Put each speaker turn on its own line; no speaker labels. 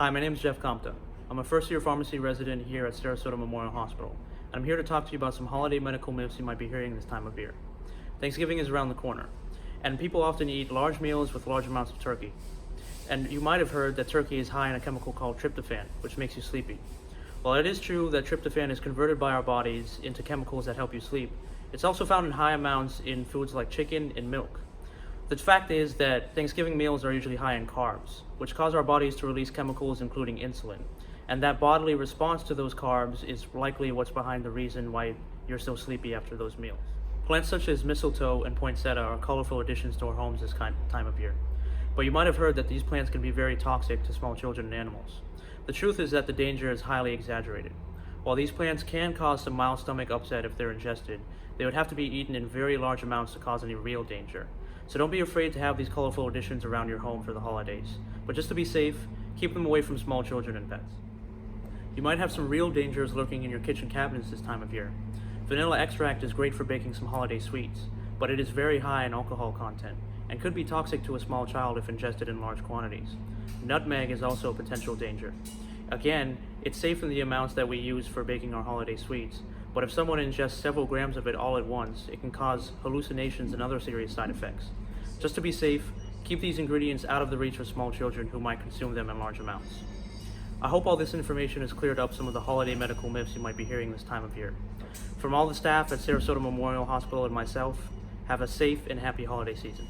Hi, my name is Jeff Kamta. I'm a first-year pharmacy resident here at Sarasota Memorial Hospital, and I'm here to talk to you about some holiday medical myths you might be hearing this time of year. Thanksgiving is around the corner, and people often eat large meals with large amounts of turkey. And you might have heard that turkey is high in a chemical called tryptophan, which makes you sleepy. While it is true that tryptophan is converted by our bodies into chemicals that help you sleep, it's also found in high amounts in foods like chicken and milk. The fact is that Thanksgiving meals are usually high in carbs, which cause our bodies to release chemicals including insulin. And that bodily response to those carbs is likely what's behind the reason why you're so sleepy after those meals. Plants such as mistletoe and poinsettia are colorful additions to our homes this time of year. But you might have heard that these plants can be very toxic to small children and animals. The truth is that the danger is highly exaggerated. While these plants can cause some mild stomach upset if they're ingested, they would have to be eaten in very large amounts to cause any real danger. So don't be afraid to have these colorful additions around your home for the holidays. But just to be safe, keep them away from small children and pets. You might have some real dangers lurking in your kitchen cabinets this time of year. Vanilla extract is great for baking some holiday sweets, but it is very high in alcohol content and could be toxic to a small child if ingested in large quantities. Nutmeg is also a potential danger. Again, it's safe in the amounts that we use for baking our holiday sweets, but if someone ingests several grams of it all at once, it can cause hallucinations and other serious side effects. Just to be safe, keep these ingredients out of the reach of small children who might consume them in large amounts. I hope all this information has cleared up some of the holiday medical myths you might be hearing this time of year. From all the staff at Sarasota Memorial Hospital and myself, have a safe and happy holiday season.